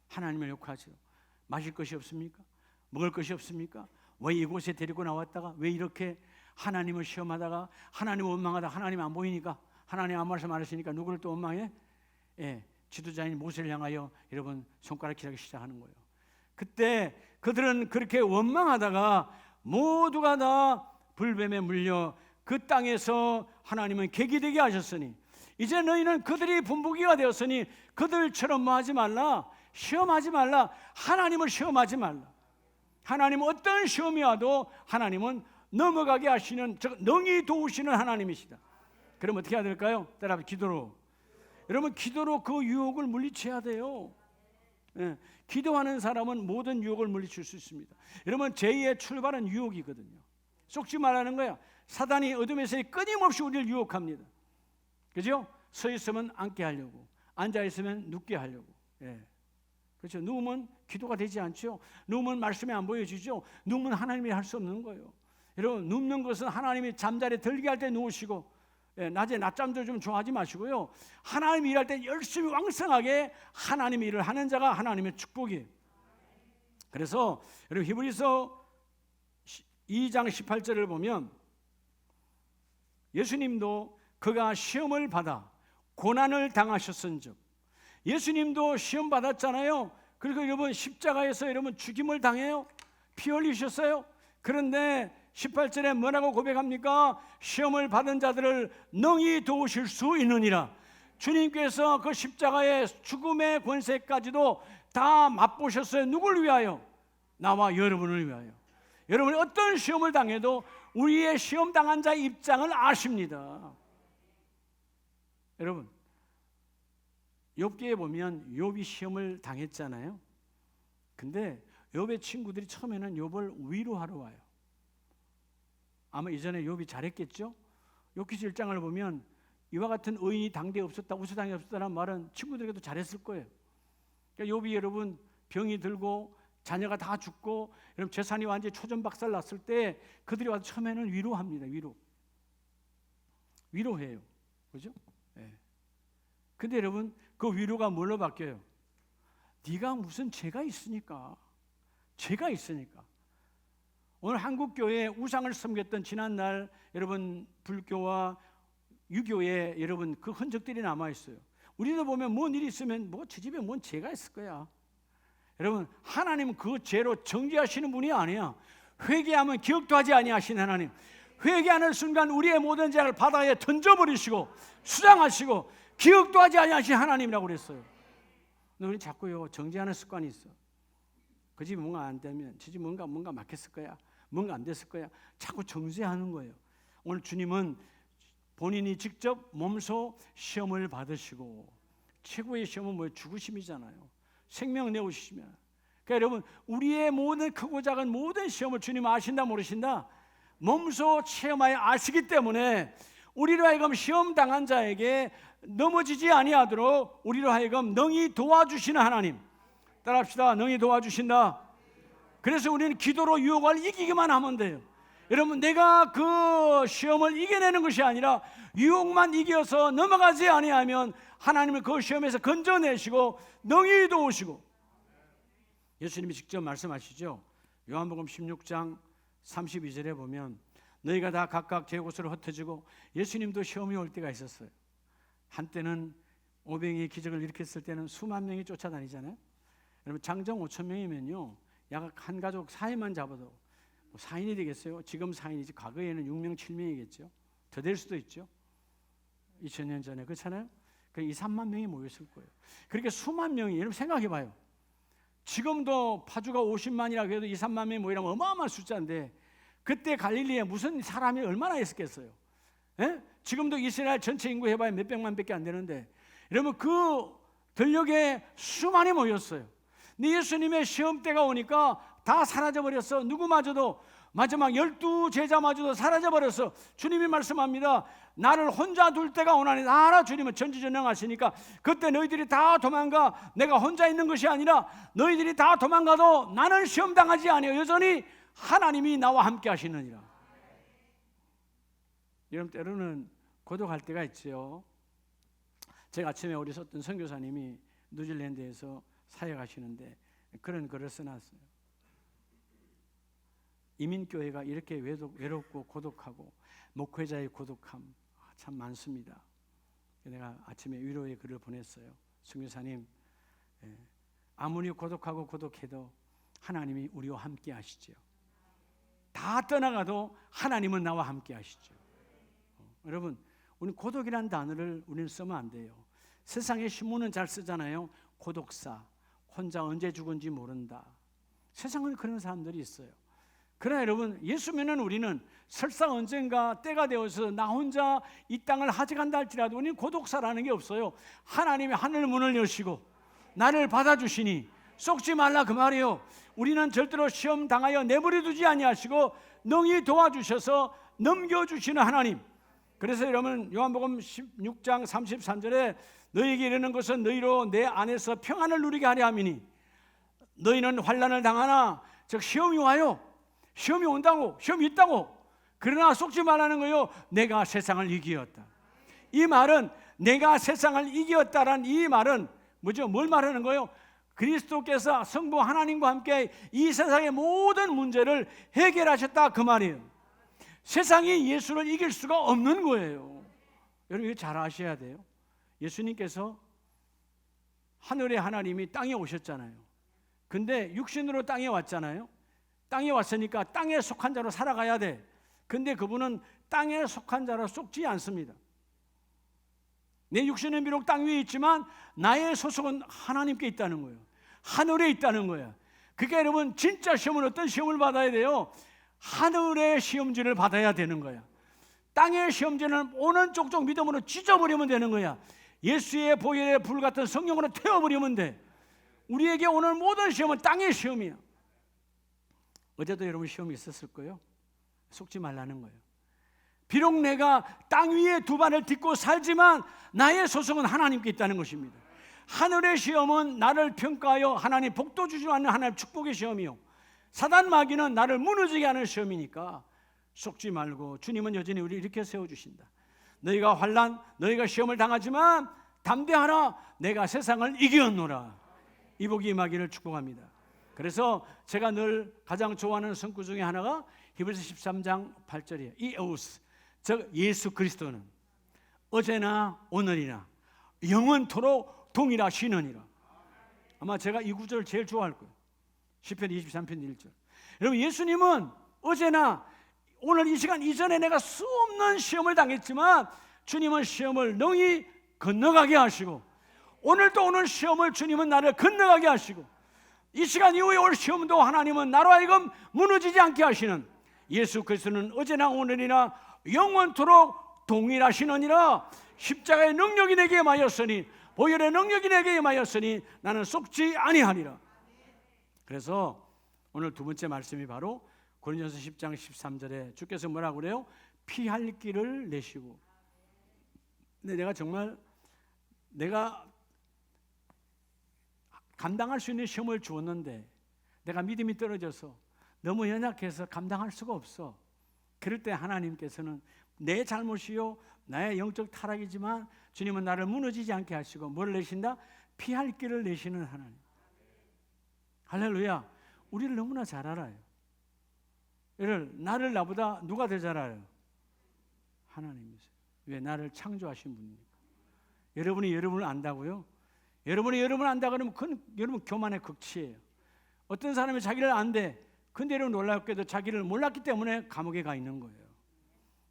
하나님을 욕하죠. 마실 것이 없습니까? 먹을 것이 없습니까? 왜 이곳에 데리고 나왔다가 왜 이렇게 하나님을 시험하다가 하나님을 원망하다가 하나님 안 보이니까, 하나님 아무 말씀 안 하시니까 누구를 또 원망해? 지도자인 모세를 향하여 여러분 손가락 기라기 시작하는 거예요. 그때 그들은 그렇게 원망하다가 모두가 다 불뱀에 물려 그 땅에서 하나님은 객이 되게 하셨으니 이제 너희는 그들이 분부기가 되었으니 그들처럼 뭐 하지 말라? 시험하지 말라. 하나님을 시험하지 말라. 하나님은 어떤 시험이 와도 하나님은 넘어가게 하시는, 능히 도우시는 하나님이시다. 그럼 어떻게 해야 될까요? 따라 기도로. 여러분 기도로 그 유혹을 물리쳐야 돼요. 기도하는 사람은 모든 유혹을 물리칠 수 있습니다. 여러분 죄의 출발은 유혹이거든요. 속지 말라는 거야. 사단이 어둠에서 끊임없이 우리를 유혹합니다. 그죠? 서 있으면 앉게 하려고, 앉아 있으면 눕게 하려고. 그렇죠. 누우면 기도가 되지 않죠. 누우면 말씀이 안 보여지죠. 누우면 하나님이 할 수 없는 거예요. 여러분 눕는 것은 하나님이 잠자리에 들게 할 때 누우시고, 낮에 낮잠도 좀 좋아하지 마시고요. 하나님이 일할 때 열심히 왕성하게 하나님의 일을 하는 자가 하나님의 축복이에요. 그래서 여러분 히브리서 2장 18절을 보면 예수님도 그가 시험을 받아 고난을 당하셨은즉, 예수님도 시험 받았잖아요. 그리고 여러분 십자가에서 여러분 죽임을 당해요. 피 흘리셨어요. 그런데 18절에 뭐라고 고백합니까? 시험을 받은 자들을 능히 도우실 수 있느니라. 주님께서 그 십자가의 죽음의 권세까지도 다 맛보셨어요. 누굴 위하여? 나와 여러분을 위하여. 여러분이 어떤 시험을 당해도 우리의 시험 당한 자의 입장을 아십니다. 여러분, 욥기에 보면 욥이 시험을 당했잖아요. 근데 욥의 친구들이 처음에는 욥을 위로하러 와요. 아마 이전에 욥이 잘했겠죠? 욥기 1장을 보면 이와 같은 의인이 당대에 없었다, 우수당에 없었다는 말은 친구들에게도 잘했을 거예요. 그러니까 욥이 여러분 병이 들고 자녀가 다 죽고 여러분 재산이 완전히 초전박살 났을 때 그들이 와서 처음에는 위로합니다. 위로해요. 그죠? 네. 근데 여러분 그 위로가 뭘로 바뀌어요? 네가 무슨 죄가 있으니까. 오늘 한국교회에 우상을 섬겼던 지난날 여러분 불교와 유교에 여러분 그 흔적들이 남아있어요. 우리도 보면 뭔 일이 있으면 뭐 저 집에 뭔 죄가 있을 거야. 여러분 하나님은 그 죄로 정죄하시는 분이 아니야. 회개하면 기억도 하지 아니하신 하나님, 회개하는 순간 우리의 모든 죄를 바다에 던져버리시고 수장하시고 기억도 하지 아니하신 하나님이라고 그랬어요. 근데 우리 자꾸요 정죄하는 습관이 있어. 그 집이 뭔가 안 되면 저 집 뭔가 막혔을 거야, 뭔가 안 됐을 거야, 자꾸 정죄하는 거예요. 오늘 주님은 본인이 직접 몸소 시험을 받으시고, 최고의 시험은 뭐예요? 죽으심이잖아요. 생명 내어주시면. 그러니까 여러분 우리의 모든 크고 작은 모든 시험을 주님 아신다 모르신다? 몸소 체험하여 아시기 때문에 우리로 하여금 시험 당한 자에게 넘어지지 아니하도록 우리로 하여금 능히 도와주시는 하나님. 따라합시다. 능히 도와주신다. 그래서 우리는 기도로 유혹을 이기기만 하면 돼요. 여러분 내가 그 시험을 이겨내는 것이 아니라 유혹만 이겨서 넘어가지 아니하면 하나님은 그 시험에서 건져내시고 능히 도우시고. 예수님이 직접 말씀하시죠. 요한복음 16장 32절에 보면 너희가 다 각각 제 곳으로 흩어지고, 예수님도 시험이 올 때가 있었어요. 한때는 오병이의 기적을 일으켰을 때는 수만 명이 쫓아다니잖아요. 여러분 장정 5천 명이면요 약 한 가족 4인만 잡아도 뭐 4인이 되겠어요? 지금 4인이지 과거에는 6명 7명이겠죠. 더 될 수도 있죠. 2000년 전에 그렇잖아요. 2, 3만 명이 모였을 거예요. 그렇게 수만 명이, 여러분 생각해 봐요. 지금도 파주가 50만이라고 해도 2, 3만 명이 모이라면 어마어마한 숫자인데 그때 갈릴리에 무슨 사람이 얼마나 있었겠어요? 예? 지금도 이스라엘 전체 인구 해봐야 몇백만밖에 안 되는데 여러분 그 들녘에 수만이 모였어요. 근데 예수님의 시험 때가 오니까 다 사라져버렸어. 누구마저도, 마지막 12제자마저도 사라져버렸어. 주님이 말씀합니다. 나를 혼자 둘 때가 오나니, 알아. 주님은 전지전능하시니까 그때 너희들이 다 도망가. 내가 혼자 있는 것이 아니라 너희들이 다 도망가도 나는 시험당하지 아니하여 여전히 하나님이 나와 함께 하시느니라. 여러분 때로는 고독할 때가 있죠. 제가 아침에 우리 어떤 선교사님이 뉴질랜드에서 사역하시는데 그런 글을 써놨어요. 이민교회가 이렇게 외롭고 고독하고 목회자의 고독함 참 많습니다. 내가 아침에 위로의 글을 보냈어요. 선교사님, 아무리 고독하고 고독해도 하나님이 우리와 함께 하시죠. 다 떠나가도 하나님은 나와 함께 하시죠. 여러분, 우리 고독이라는 단어를 우리는 쓰면 안 돼요. 세상의 신문은 잘 쓰잖아요. 고독사, 혼자 언제 죽은지 모른다. 세상은 그런 사람들이 있어요. 그러나 여러분, 예수 믿는 우리는 설사 언젠가 때가 되어서 나 혼자 이 땅을 하직한다 할지라도 우리는 고독사라는 게 없어요. 하나님이 하늘 문을 여시고 나를 받아주시니 썩지 말라 그 말이에요. 우리는 절대로 시험 당하여 내버려 두지 아니하시고 능히 도와주셔서 넘겨주시는 하나님. 그래서 여러분 요한복음 16장 33절에 너희에게 이르는 것은 너희로 내 안에서 평안을 누리게 하려 함이니 너희는 환난을 당하나, 즉 시험이 와요. 시험이 온다고, 시험이 있다고. 그러나 속지 말라는 거요. 내가 세상을 이기었다. 이 말은 내가 세상을 이기었다라는 이 말은 뭐죠? 뭘 말하는 거예요? 그리스도께서 성부 하나님과 함께 이 세상의 모든 문제를 해결하셨다 그 말이에요. 세상이 예수를 이길 수가 없는 거예요. 여러분 이거 잘 아셔야 돼요. 예수님께서 하늘의 하나님이 땅에 오셨잖아요. 근데 육신으로 땅에 왔잖아요. 땅에 왔으니까 땅에 속한 자로 살아가야 돼. 근데 그분은 땅에 속한 자로 속지 않습니다. 내 육신은 비록 땅 위에 있지만 나의 소속은 하나님께 있다는 거예요. 하늘에 있다는 거예요. 그러니까 여러분 진짜 시험은 어떤 시험을 받아야 돼요? 하늘의 시험지를 받아야 되는 거야. 땅의 시험지는 오는 쪽쪽 믿음으로 찢어버리면 되는 거야. 예수의 보혈의 불 같은 성령으로 태워버리면 돼. 우리에게 오늘 모든 시험은 땅의 시험이야. 어제도 여러분 시험이 있었을 거예요. 속지 말라는 거예요. 비록 내가 땅 위에 두 발을 딛고 살지만 나의 소속은 하나님께 있다는 것입니다. 하늘의 시험은 나를 평가하여 하나님 복도 주지 않는 하나님 축복의 시험이요, 사단 마귀는 나를 무너지게 하는 시험이니까 속지 말고 주님은 여전히 우리 이렇게 세워주신다. 너희가 환난, 너희가 시험을 당하지만 담대하라, 내가 세상을 이겼노라. 이 복이 임하기를 축복합니다. 그래서 제가 늘 가장 좋아하는 성구 중에 하나가 히브리서 13장 8절이에요. 이 에우스, 즉 예수 그리스도는 어제나 오늘이나 영원토록 동일하시느니라. 아마 제가 이 구절을 제일 좋아할 거예요. 시편 23편 1절. 여러분 예수님은 어제나 오늘 이 시간 이전에 내가 수없는 시험을 당했지만 주님은 시험을 능히 건너가게 하시고, 오늘도 오늘 시험을 주님은 나를 건너가게 하시고, 이 시간 이후에 올 시험도 하나님은 나로 하여금 무너지지 않게 하시는 예수 그리스도는 어제나 오늘이나 영원토록 동일하시느니라. 십자가의 능력이 내게 임하였으니, 보혈의 능력이 내게 임하였으니 나는 속지 아니하리라. 그래서 오늘 두 번째 말씀이 바로 고린도전서 10장 13절에 주께서 뭐라고 그래요? 피할 길을 내시고. 근데 내가 정말 내가 감당할 수 있는 시험을 주었는데 내가 믿음이 떨어져서 너무 연약해서 감당할 수가 없어. 그럴 때 하나님께서는 내 잘못이요 나의 영적 타락이지만 주님은 나를 무너지지 않게 하시고 뭘 내신다? 피할 길을 내시는 하나님. 할렐루야. 우리를 너무나 잘 알아요. 나를 나보다 누가 더 잘 알아요? 하나님이세요. 왜? 나를 창조하신 분이니까. 여러분이 여러분을 안다고요? 여러분이 여러분을 안다 그러면 그건 여러분 교만의 극치예요. 어떤 사람이 자기를 안대. 근데 여러분 놀랍게도 자기를 몰랐기 때문에 감옥에 가 있는 거예요.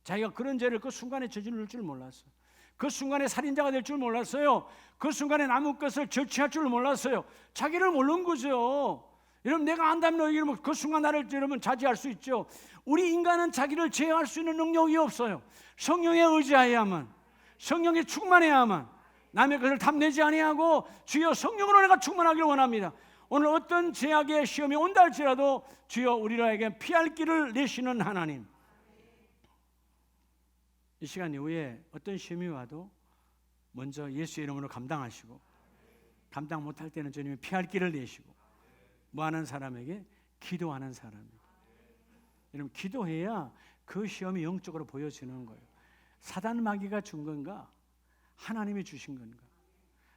자기가 그런 죄를 그 순간에 저지를 줄 몰랐어요. 그 순간에 살인자가 될 줄 몰랐어요. 그 순간에 남의 것을 절취할 줄 몰랐어요. 자기를 모르는 거죠. 여러분 내가 안다면 여러분 그 순간 나를 여러분 자제할 수 있죠. 우리 인간은 자기를 제어할 수 있는 능력이 없어요. 성령에 의지해야만, 성령에 충만해야만, 남의 것을 탐내지 아니하고 주여 성령으로 내가 충만하기를 원합니다. 오늘 어떤 제약의 시험이 온다 할지라도 주여 우리에게 피할 길을 내시는 하나님. 이 시간 이후에 어떤 시험이 와도 먼저 예수의 이름으로 감당하시고, 감당 못할 때는 주님이 피할 길을 내시고, 뭐하는 사람에게? 기도하는 사람에게. 여러분 기도해야 그 시험이 영적으로 보여지는 거예요. 사단 마귀가 준 건가? 하나님이 주신 건가?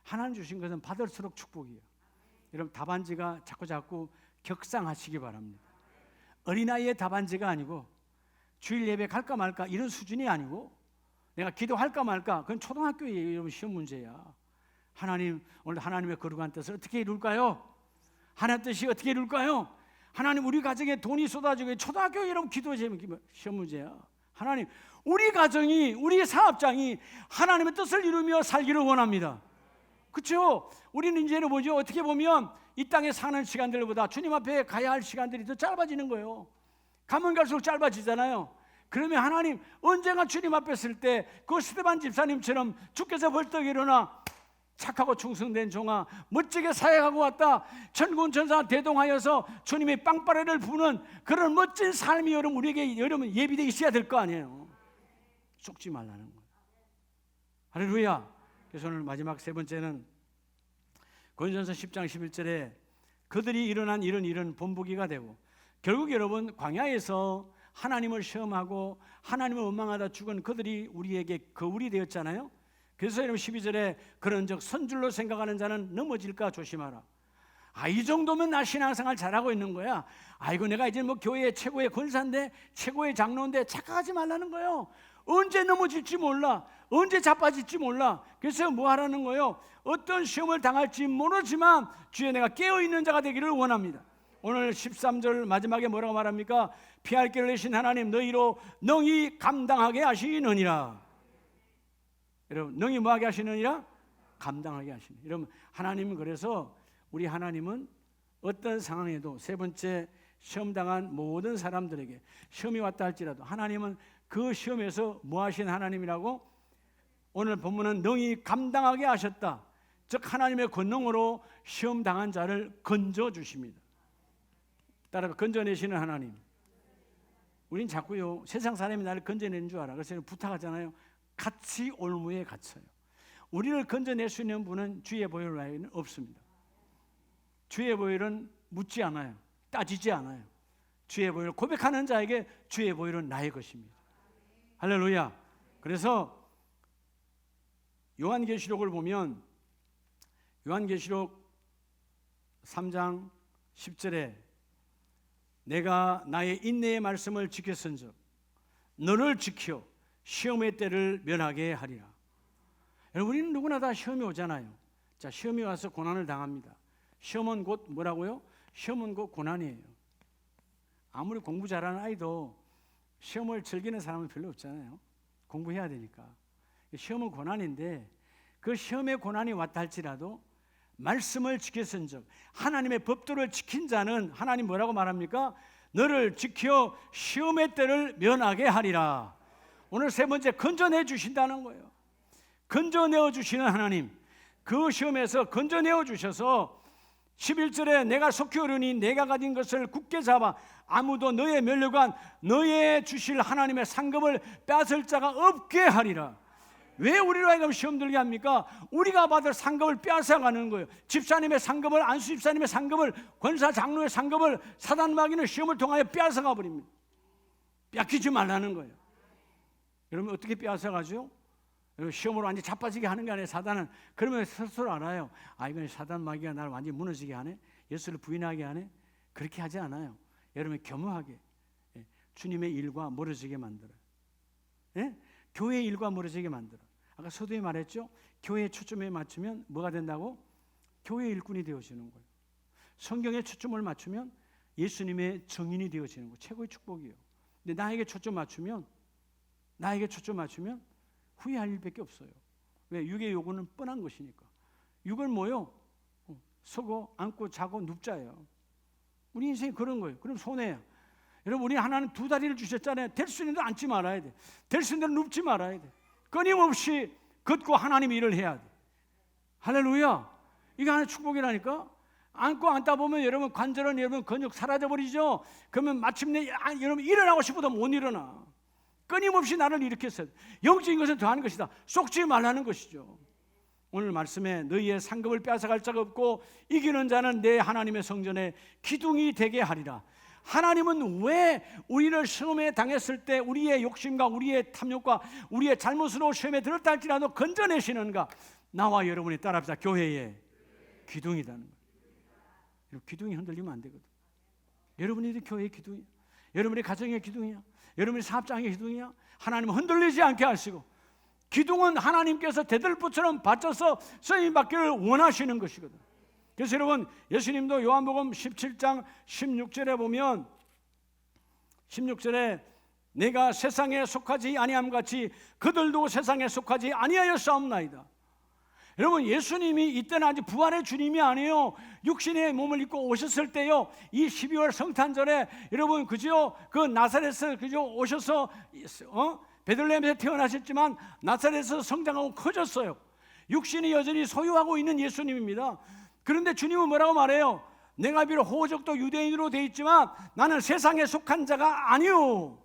하나님 주신 것은 받을수록 축복이에요. 여러분 답안지가 자꾸 격상하시기 바랍니다. 어린아이의 답안지가 아니고 주일 예배 갈까 말까 이런 수준이 아니고 내가 기도할까 말까, 그건 초등학교의 여러분 시험 문제야. 하나님 오늘 하나님의 거룩한 뜻을 어떻게 이룰까요? 하나님 뜻이 어떻게 이룰까요? 하나님 우리 가정에 돈이 쏟아지고, 초등학교 여러분 기도 시험 문제야. 하나님 우리 가정이, 우리 사업장이 하나님의 뜻을 이루며 살기를 원합니다. 그렇죠? 우리는 이제는 뭐죠? 어떻게 보면 이 땅에 사는 시간들보다 주님 앞에 가야 할 시간들이 더 짧아지는 거예요. 가면 갈수록 짧아지잖아요. 그러면 하나님 언젠가 주님 앞에 있을 때 그 스데반 집사님처럼 주께서 벌떡 일어나 착하고 충성된 종아 멋지게 사역하고 왔다, 천군 천사 대동하여서 주님의 빵빠레를 부는 그런 멋진 삶이 여러분 우리에게 여러분 예비되어 있어야 될 거 아니에요. 속지 말라는 거예요. 할렐루야. 그래서 오늘 마지막 세 번째는 고린도전서 10장 11절에 그들이 일어난 일은 본보기가 되고, 결국 여러분 광야에서 하나님을 시험하고 하나님을 원망하다 죽은 그들이 우리에게 거울이 되었잖아요. 그래서 여러분 12절에 그런즉 선줄로 생각하는 자는 넘어질까 조심하라. 이 정도면 나 신앙생활 잘하고 있는 거야. 아이고 내가 이제 뭐 교회 최고의 권사인데 최고의 장로인데 착각하지 말라는 거예요. 언제 넘어질지 몰라. 언제 자빠질지 몰라. 그래서 뭐 하라는 거예요? 어떤 시험을 당할지 모르지만 주에 내가 깨어있는 자가 되기를 원합니다. 오늘 13절 마지막에 뭐라고 말합니까? 피할 길을 내신 하나님 너희로 능히 감당하게 하시느니라. 여러분 능히 뭐하게 하시느니라? 감당하게 하시느니라. 여러분 하나님은 그래서 우리 하나님은 어떤 상황에도 세 번째 시험 당한 모든 사람들에게 시험이 왔다 할지라도 하나님은 그 시험에서 뭐 하신 하나님이라고? 오늘 본문은 능히 감당하게 하셨다. 즉 하나님의 권능으로 시험 당한 자를 건져 주십니다. 따라 건져내시는 하나님. 우린 자꾸요 세상 사람이 나를 건져내는 줄 알아. 그래서 부탁하잖아요. 같이 올무에 갇혀요. 우리를 건져낼 수 있는 분은 주의 보혈 외에는 없습니다. 주의 보혈은 묻지 않아요. 따지지 않아요. 주의 보혈을 고백하는 자에게 주의 보혈은 나의 것입니다. 할렐루야. 그래서 요한계시록을 보면 요한계시록 3장 10절에 내가 나의 인내의 말씀을 지켰은즉 너를 지켜 시험의 때를 면하게 하리라. 여러분 우리는 누구나 다 시험이 오잖아요. 자, 시험이 와서 고난을 당합니다. 시험은 곧 뭐라고요? 시험은 곧 고난이에요. 아무리 공부 잘하는 아이도 시험을 즐기는 사람은 별로 없잖아요. 공부해야 되니까. 시험은 고난인데 그 시험의 고난이 왔다 할지라도 말씀을 지켰은즉 하나님의 법도를 지킨 자는 하나님 뭐라고 말합니까? 너를 지켜 시험의 때를 면하게 하리라. 오늘 세 번째 건져내 주신다는 거예요. 건져내어 주시는 하나님, 그 시험에서 건져내어 주셔서 11절에 내가 속히 오르니 내가 가진 것을 굳게 잡아 아무도 너의 면류관 너의 주실 하나님의 상급을 빼앗을 자가 없게 하리라. 왜 우리로 하여금 시험 들게 합니까? 우리가 받을 상급을 빼앗아가는 거예요. 집사님의 상급을, 안수 집사님의 상급을, 권사 장로의 상급을 사단 마귀는 시험을 통하여 빼앗아가 버립니다. 빼앗기지 말라는 거예요. 여러분 어떻게 빼앗아가죠? 시험으로 완전히 자빠지게 하는 게 아니라 사단은 그러면 스스로 알아요. 이건 사단 마귀가 나를 완전히 무너지게 하네, 예수를 부인하게 하네. 그렇게 하지 않아요. 여러분 겸허하게 주님의 일과 멀어지게 만들어요. 교회의 일과 멀어지게 만들어요. 아까 서두에 말했죠. 교회의 초점에 맞추면 뭐가 된다고? 교회의 일꾼이 되어지는 거예요. 성경에 초점을 맞추면 예수님의 증인이 되어지는 거예요. 최고의 축복이에요. 근데 나에게 초점 맞추면 후회할 일밖에 없어요. 왜? 육의 요구는 뻔한 것이니까. 육은 뭐요? 서고 앉고 자고 눕자예요. 우리 인생이 그런 거예요. 그럼 손해야. 여러분 우리 하나는 두 다리를 주셨잖아요. 될 수 있는 대로 앉지 말아야 돼. 될 수 있는 대로 눕지 말아야 돼. 끊임없이 걷고 하나님 일을 해야 돼. 할렐루야. 이게 하나의 축복이라니까. 앉고 앉다 보면 여러분 관절은 여러분 근육 사라져버리죠. 그러면 마침내 여러분 일어나고 싶어도 못 일어나. 끊임없이 나를 일으켰어요. 영적인 것은 더하는 것이다. 속지 말라는 것이죠. 오늘 말씀에 너희의 상급을 빼앗아갈 자가 없고 이기는 자는 내 하나님의 성전에 기둥이 되게 하리라. 하나님은 왜 우리를 시험에 당했을 때 우리의 욕심과 우리의 탐욕과 우리의 잘못으로 시험에 들었다 할지라도 건져내시는가? 나와 여러분이 따라합시다. 교회의 기둥이라는 거예요. 기둥이 흔들리면 안 되거든. 여러분이 교회의 기둥이야. 여러분이 가정의 기둥이야. 여러분이 사업장의 기둥이야. 하나님은 흔들리지 않게 하시고 기둥은 하나님께서 대들보처럼 받쳐서 쓰임받기를 원하시는 것이거든. 그래서 여러분 예수님도 요한복음 17장 16절에 보면 16절에 내가 세상에 속하지 아니함 같이 그들도 세상에 속하지 아니하여 싸움나이다. 여러분 예수님이 이때는 아직 부활의 주님이 아니에요. 육신의 몸을 입고 오셨을 때요, 이 12월 성탄절에 여러분 그죠? 그 나사렛에서 그죠? 오셔서 베들레헴에서 태어나셨지만 나사렛에서 성장하고 커졌어요. 육신이 여전히 소유하고 있는 예수님입니다. 그런데 주님은 뭐라고 말해요? 내가 비록 호적도 유대인으로 되어 있지만 나는 세상에 속한 자가 아니오.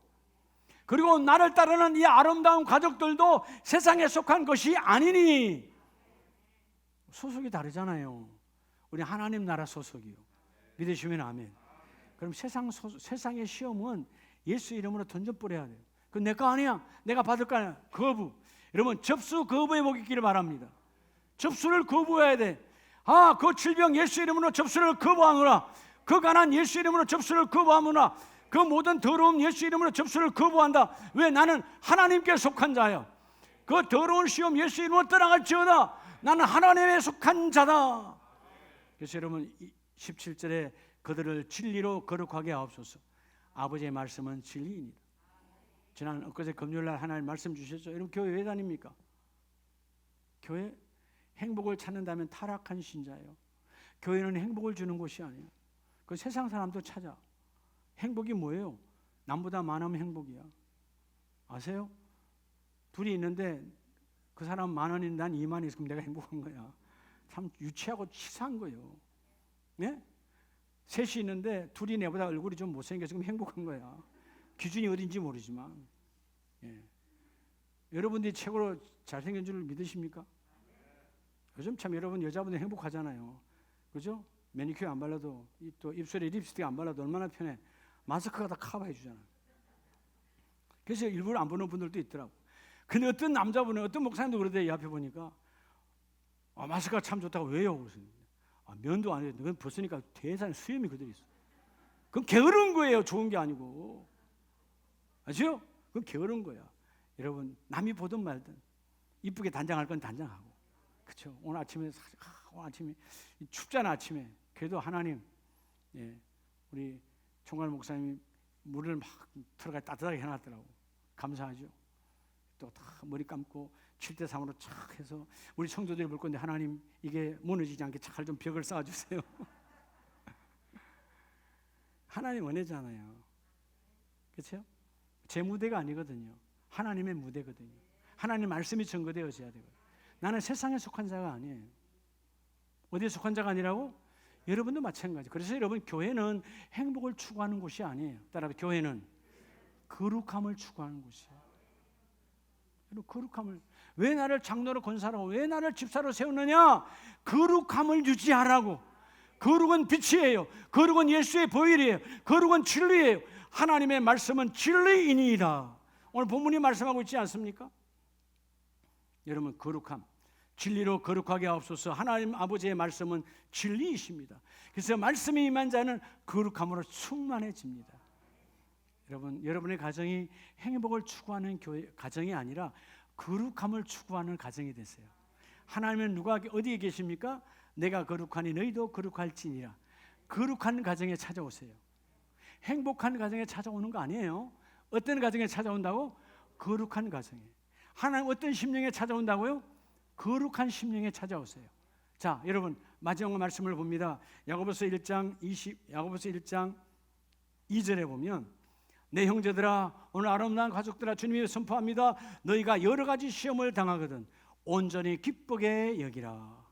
그리고 나를 따르는 이 아름다운 가족들도 세상에 속한 것이 아니니. 소속이 다르잖아요. 우리 하나님 나라 소속이요. 믿으시면 아멘. 그럼 세상의 시험은 예수 이름으로 던져버려야 돼요. 그건 내 거 아니야. 내가 받을 거 아니야. 거부. 여러분 접수 거부해 보기를 바랍니다. 접수를 거부해야 돼. 그 질병 예수 이름으로 접수를 거부하노라. 그 가난 예수 이름으로 접수를 거부하노라. 그 모든 더러움 예수 이름으로 접수를 거부한다. 왜? 나는 하나님께 속한 자요. 그 더러운 시험 예수 이름으로 떠나갈지어다. 나는 하나님에 속한 자다. 그래서 여러분 17절에 그들을 진리로 거룩하게 하옵소서. 아버지의 말씀은 진리입니다. 지난 엊그제 금요일날 하나님 말씀 주셨죠. 여러분 교회 왜 다닙니까? 교회 행복을 찾는다면 타락한 신자예요. 교회는 행복을 주는 곳이 아니에요. 그 세상 사람도 찾아. 행복이 뭐예요? 남보다 많으면 행복이야. 아세요? 둘이 있는데 그 사람 10,000원인데 난 20,000원 있으면 내가 행복한 거야. 참 유치하고 치사한 거예요. 네? 셋이 있는데 둘이 내보다 얼굴이 좀 못생겨서 행복한 거야. 기준이 어딘지 모르지만. 예. 여러분들이 최고로 잘생긴 줄 믿으십니까? 요즘 참 여러분 여자분들 행복하잖아요. 그죠? 매니큐어 안 발라도 또 입술에 립스틱 안 발라도 얼마나 편해. 마스크가 다 커버해 주잖아. 그래서 일부러 안 보는 분들도 있더라고. 근데 어떤 남자분은 어떤 목사님도 그러대. 이 앞에 보니까 마스크가 참 좋다고. 왜요? 그래서 면도 안 해도 그건 벗으니까 대산에 수염이 그대로 있어. 그건 게으른 거예요. 좋은 게 아니고. 아시죠? 그건 게으른 거야. 여러분 남이 보든 말든 이쁘게 단장할 건 단장하고. 그렇죠? 오늘 아침에 춥잖아. 아침에. 그래도 하나님, 예, 우리 총괄 목사님이 물을 막 들어가 따뜻하게 해놨더라고. 감사하죠. 또 다 머리 감고 7대3으로 착 해서 우리 성도들이 볼 건데 하나님 이게 무너지지 않게 잘 좀 벽을 쌓아주세요. 하나님 원해잖아요. 그렇죠? 제 무대가 아니거든요. 하나님의 무대거든요. 하나님 말씀이 증거되어져야 되거든요. 나는 세상에 속한 자가 아니에요. 어디에 속한 자가 아니라고? 여러분도 마찬가지. 그래서 여러분 교회는 행복을 추구하는 곳이 아니에요. 따라서 교회는 거룩함을 추구하는 곳이에요. 거룩함을. 왜 나를 장로로 권사라고, 왜 나를 집사로 세우느냐? 거룩함을 유지하라고. 거룩은 빛이에요. 거룩은 예수의 보혈이에요. 거룩은 진리예요. 하나님의 말씀은 진리이니이다. 오늘 본문이 말씀하고 있지 않습니까? 여러분 거룩함, 진리로 거룩하게 하옵소서. 하나님 아버지의 말씀은 진리이십니다. 그래서 말씀이 임한 자는 거룩함으로 충만해집니다. 여러분, 여러분의 가정이 행복을 추구하는 교회 가정이 아니라 거룩함을 추구하는 가정이 되세요. 하나님은 누가 어디에 계십니까? 내가 거룩하니 너희도 거룩할지니라. 거룩한 가정에 찾아오세요. 행복한 가정에 찾아오는 거 아니에요. 어떤 가정에 찾아온다고? 거룩한 가정에. 하나님 어떤 심령에 찾아온다고요? 거룩한 심령에 찾아오세요. 자, 여러분 마지막 말씀을 봅니다. 야고보서 1장 2절에 보면 내 형제들아 오늘 아름다운 가족들아 주님이 선포합니다. 너희가 여러 가지 시험을 당하거든 온전히 기쁘게 여기라.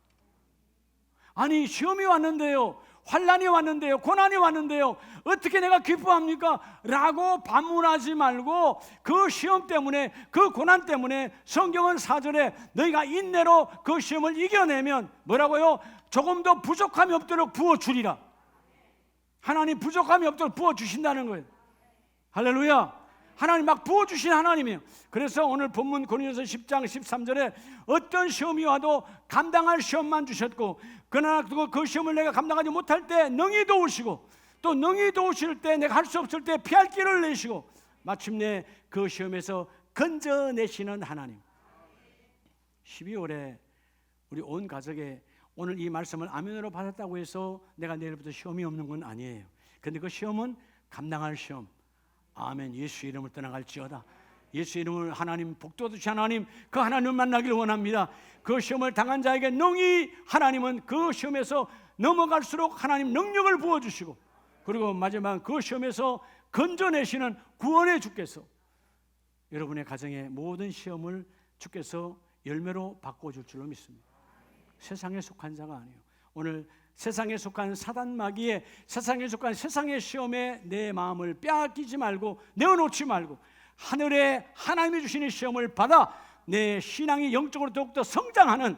아니 시험이 왔는데요, 환난이 왔는데요, 고난이 왔는데요, 어떻게 내가 기뻐합니까? 라고 반문하지 말고 그 시험 때문에, 그 고난 때문에 성경은 4절에 너희가 인내로 그 시험을 이겨내면 뭐라고요? 조금 더 부족함이 없도록 부어주리라. 하나님 부족함이 없도록 부어주신다는 거예요. 할렐루야. 하나님 막 부어주신 하나님이에요. 그래서 오늘 본문 고린도서 10장 13절에 어떤 시험이 와도 감당할 시험만 주셨고 그러나 그 시험을 내가 감당하지 못할 때 능히 도우시고 또 능히 도우실 때 내가 할 수 없을 때 피할 길을 내시고 마침내 그 시험에서 건져내시는 하나님. 12월에 우리 온 가족에 오늘 이 말씀을 아멘으로 받았다고 해서 내가 내일부터 시험이 없는 건 아니에요. 그런데 그 시험은 감당할 시험. 아멘. 예수 이름을 떠나갈지어다. 예수 이름을 하나님 복도 주신 하나님, 그 하나님을 만나기를 원합니다. 그 시험을 당한 자에게 능히 하나님은 그 시험에서 넘어갈수록 하나님 능력을 부어주시고 그리고 마지막 그 시험에서 건져내시는 구원의 주께서 여러분의 가정의 모든 시험을 주께서 열매로 바꿔줄 줄로 믿습니다. 세상에 속한 자가 아니에요. 오늘 세상에 속한 사단 마귀에, 세상에 속한 세상의 시험에 내 마음을 빼앗기지 말고 내어놓지 말고 하늘에 하나님이 주시는 시험을 받아 내 신앙이 영적으로 더욱더 성장하는,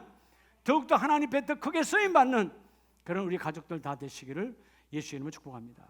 더욱더 하나님 앞에 더 크게 쓰임받는 그런 우리 가족들 다 되시기를 예수 이름으로 축복합니다.